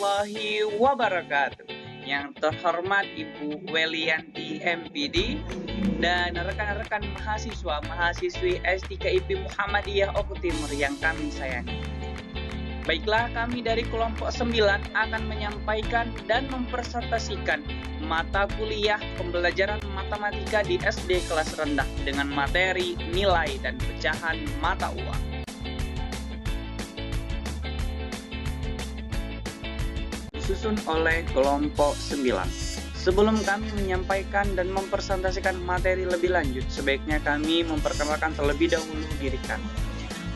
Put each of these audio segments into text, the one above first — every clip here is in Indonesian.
warahmatullahi wabarakatuh. Yang terhormat Ibu Welianti MPD dan rekan-rekan mahasiswa-mahasiswi S3IP Muhammadiyah Oku Timur yang kami sayangi. Baiklah, kami dari kelompok 9 akan menyampaikan dan mempresentasikan mata kuliah pembelajaran matematika di SD kelas rendah dengan materi nilai dan pecahan mata uang. Disusun oleh kelompok 9. Sebelum kami menyampaikan dan mempresentasikan materi lebih lanjut, sebaiknya kami memperkenalkan terlebih dahulu diri kami.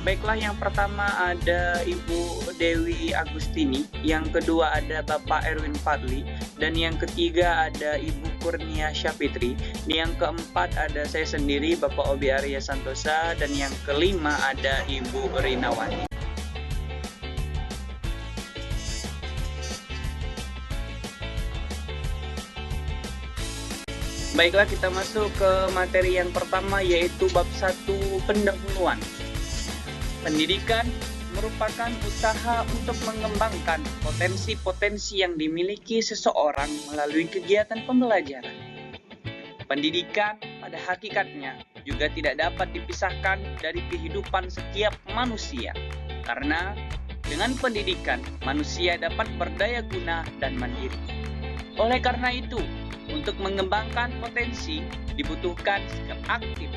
Baiklah, yang pertama ada Ibu Dewi Agustini, yang kedua ada Bapak Erwin Fadli, dan yang ketiga ada Ibu Kurnia Syafitri, yang keempat ada saya sendiri Bapak Obi Arya Santosa, dan yang kelima ada Ibu Rinawati. Baiklah, kita masuk ke materi yang pertama, yaitu bab 1 pendahuluan. Pendidikan merupakan usaha untuk mengembangkan potensi-potensi yang dimiliki seseorang melalui kegiatan pembelajaran. Pendidikan pada hakikatnya juga tidak dapat dipisahkan dari kehidupan setiap manusia, karena dengan pendidikan manusia dapat berdaya guna dan mandiri. Oleh karena itu, untuk mengembangkan potensi dibutuhkan sikap aktif,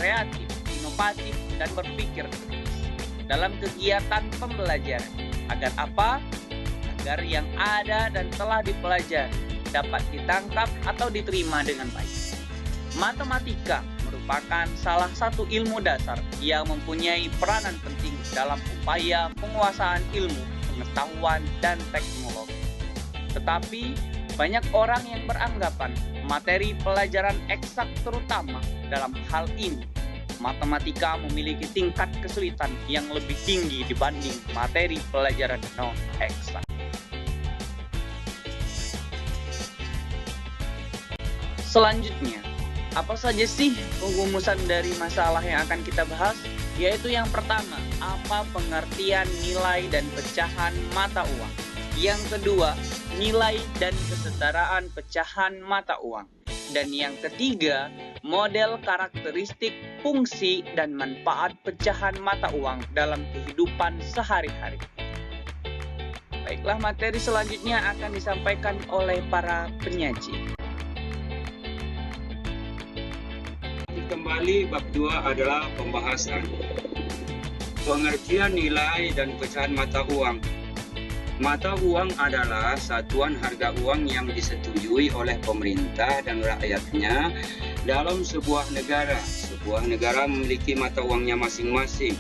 kreatif, inovatif, dan berpikir kritis dalam kegiatan pembelajaran. Agar apa? Agar yang ada dan telah dipelajari dapat ditangkap atau diterima dengan baik. Matematika merupakan salah satu ilmu dasar yang mempunyai peranan penting dalam upaya penguasaan ilmu, pengetahuan, dan teknologi. Tetapi banyak orang yang beranggapan materi pelajaran eksak, terutama dalam hal ini, matematika memiliki tingkat kesulitan yang lebih tinggi dibanding materi pelajaran non-eksak. Selanjutnya, apa saja sih perumusan dari masalah yang akan kita bahas? Yaitu yang pertama, apa pengertian nilai dan pecahan mata uang? Yang kedua, nilai dan kesetaraan pecahan mata uang. Dan yang ketiga, model karakteristik, fungsi, dan manfaat pecahan mata uang dalam kehidupan sehari-hari. Baiklah, materi selanjutnya akan disampaikan oleh para penyaji. Kembali, bab 2 adalah pembahasan pengertian nilai dan pecahan mata uang. Mata uang adalah satuan harga uang yang disetujui oleh pemerintah dan rakyatnya dalam sebuah negara. Sebuah negara memiliki mata uangnya masing-masing.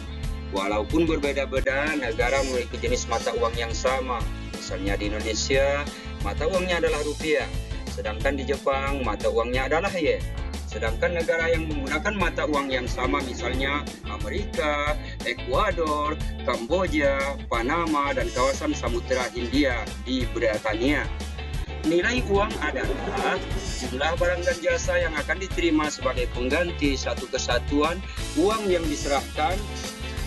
Walaupun berbeda-beda, negara memiliki jenis mata uang yang sama. Misalnya di Indonesia, mata uangnya adalah rupiah. Sedangkan di Jepang, mata uangnya adalah yen. Sedangkan negara yang menggunakan mata uang yang sama, misalnya Amerika, Ekuador, Kamboja, Panama, dan kawasan Samudra Hindia di Britania. Nilai uang adalah jumlah barang dan jasa yang akan diterima sebagai pengganti satu kesatuan uang yang diserahkan.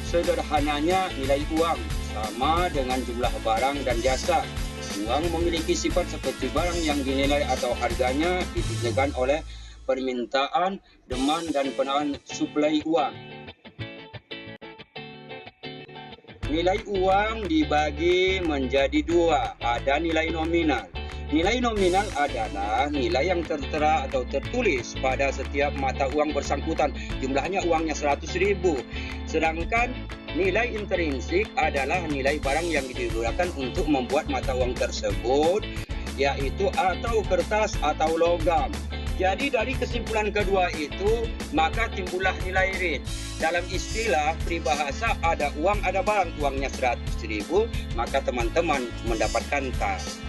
Sederhananya, nilai uang sama dengan jumlah barang dan jasa. Uang memiliki sifat seperti barang yang dinilai atau harganya ditentukan oleh permintaan, demand, dan penawaran suplai uang. Nilai uang dibagi menjadi dua. Ada nilai nominal. Nilai nominal adalah nilai yang tertera atau tertulis pada setiap mata uang bersangkutan. Jumlahnya uangnya 100.000. Sedangkan nilai intrinsik adalah nilai barang yang digunakan untuk membuat mata uang tersebut, yaitu atau kertas atau logam. Jadi dari kesimpulan kedua itu, maka timbullah nilai rate. Dalam istilah peribahasa, ada uang, ada barang. Uangnya 100.000, maka teman-teman mendapatkan tas.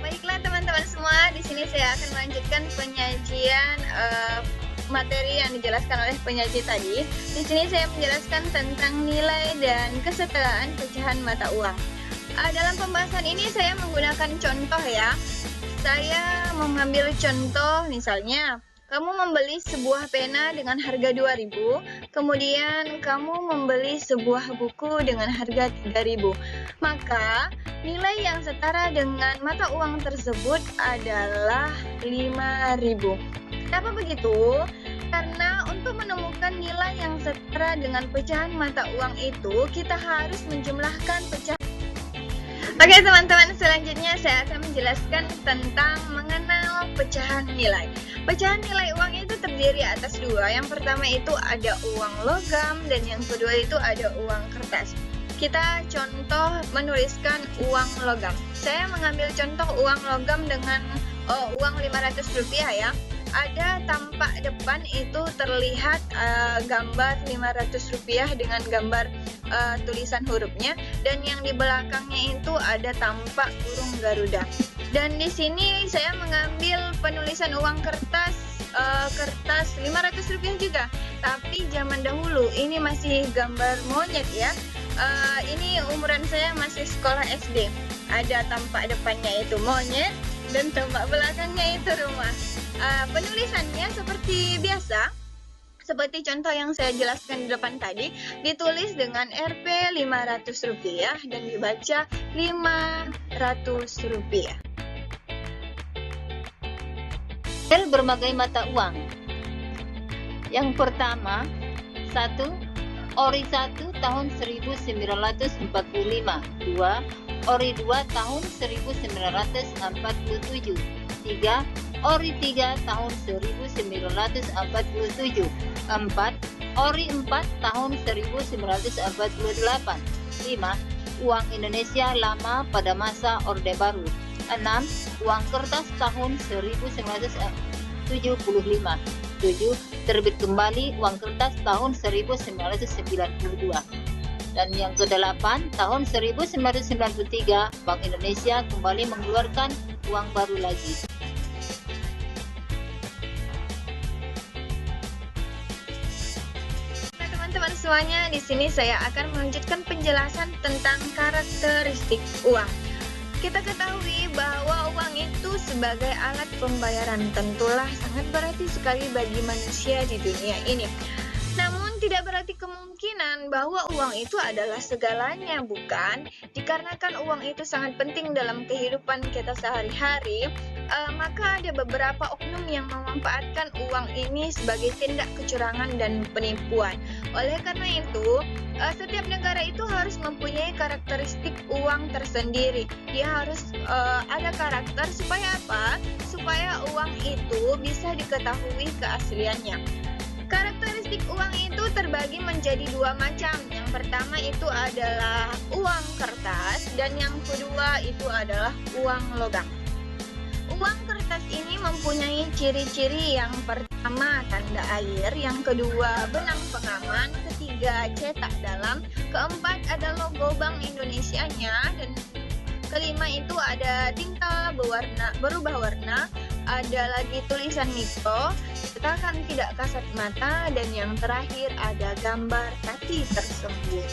Baiklah teman-teman semua, di sini saya akan melanjutkan penyajian materi yang dijelaskan oleh penyaji tadi, di sini saya menjelaskan tentang nilai dan kesetaraan pecahan mata uang. Dalam pembahasan ini saya menggunakan contoh ya. Saya mengambil contoh misalnya, kamu membeli sebuah pena dengan harga 2.000, kemudian kamu membeli sebuah buku dengan harga 3.000. Maka nilai yang setara dengan mata uang tersebut adalah 5.000. Kenapa begitu? Karena untuk menemukan nilai yang setara dengan pecahan mata uang itu, kita harus menjumlahkan pecahan. Oke teman-teman, selanjutnya saya akan menjelaskan tentang mengenal pecahan nilai. Pecahan nilai uang itu terdiri atas dua. Yang pertama itu ada uang logam dan yang kedua itu ada uang kertas. Kita contoh menuliskan uang logam. Saya mengambil contoh uang logam dengan uang Rp500 ya. Ada tampak depan itu terlihat gambar Rp500 dengan gambar tulisan hurufnya, dan yang di belakangnya itu ada tampak burung Garuda. Dan di sini saya mengambil penulisan uang kertas Rp500 juga, tapi zaman dahulu ini masih gambar monyet ya. Ini umuran saya masih sekolah SD. Ada tampak depannya itu monyet dan tampak belakangnya itu rumah. Penulisannya seperti biasa, seperti contoh yang saya jelaskan di depan tadi, ditulis dengan Rp 500 dan dibaca Rp500. Berbagai mata uang. Yang pertama, 1. Ori 1 tahun 1945. 2. Ori 2 tahun 1947. 3. Ori 3 tahun 1947. 4. Ori 4 tahun 1948. 5. Uang Indonesia lama pada masa Orde Baru. 6. Uang kertas tahun 1975. 7. Terbit kembali uang kertas tahun 1992. Dan yang ke-8, tahun 1993, Bank Indonesia kembali mengeluarkan uang baru lagi. Teman-teman semuanya, di sini saya akan melanjutkan penjelasan tentang karakteristik uang. Kita ketahui bahwa uang itu sebagai alat pembayaran tentulah sangat berarti sekali bagi manusia di dunia ini. Namun tidak berarti kemungkinan bahwa uang itu adalah segalanya, bukan? Dikarenakan uang itu sangat penting dalam kehidupan kita sehari-hari, maka ada beberapa oknum yang memanfaatkan uang ini sebagai tindak kecurangan dan penipuan. Oleh karena itu, setiap negara itu harus mempunyai karakteristik uang tersendiri. Dia harus ada karakter supaya apa? Supaya uang itu bisa diketahui keasliannya. Karakteristik uang itu terbagi menjadi dua macam. Yang pertama itu adalah uang kertas dan yang kedua itu adalah uang logam. Uang kertas ini mempunyai ciri-ciri. Yang pertama tanda air, yang kedua benang pengaman, ketiga cetak dalam, keempat ada logo Bank Indonesianya, dan kelima itu ada tinta berubah warna, ada lagi tulisan mikro, cetakan tidak kasat mata, dan yang terakhir ada gambar kaki tersembunyi.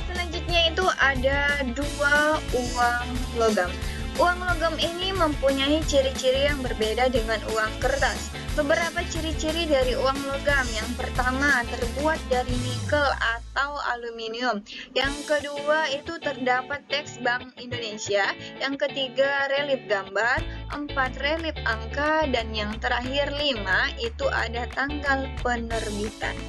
Selanjutnya itu ada dua uang logam. Uang logam ini mempunyai ciri-ciri yang berbeda dengan uang kertas. Beberapa ciri-ciri dari uang logam. Yang pertama, terbuat dari nikel atau aluminium. Yang kedua, itu terdapat teks Bank Indonesia. Yang ketiga, relief gambar. 4, relief angka. Dan yang terakhir 5, itu ada tanggal penerbitan.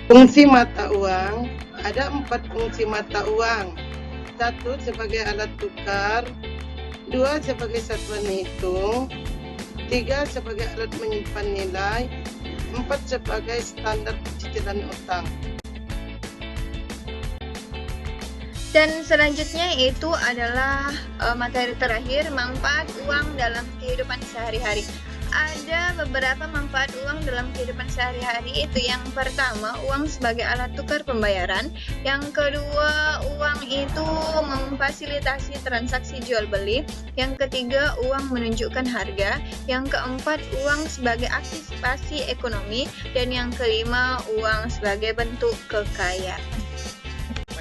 Fungsi mata uang. Ada 4 fungsi mata uang. 1 sebagai alat tukar, 2 sebagai satuan hitung, 3 sebagai alat menyimpan nilai, 4 sebagai standar cicilan utang. Dan selanjutnya itu adalah materi terakhir, manfaat uang dalam kehidupan sehari-hari. ada beberapa manfaat uang dalam kehidupan sehari-hari. Itu yang pertama, uang sebagai alat tukar pembayaran. Yang kedua, uang itu memfasilitasi transaksi jual beli. Yang ketiga, uang menunjukkan harga. Yang keempat, uang sebagai antisipasi ekonomi. Dan yang kelima, uang sebagai bentuk kekayaan.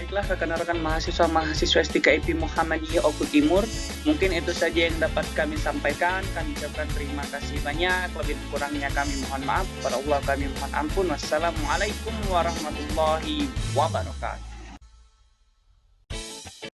Baiklah rekan-rekan mahasiswa-mahasiswa STKIP Muhammadiyah Oku Timur, mungkin itu saja yang dapat kami sampaikan. Kami ucapkan terima kasih banyak. Lebih kurangnya kami mohon maaf. Kepada Allah kami mohon ampun. Wassalamualaikum warahmatullahi wabarakatuh.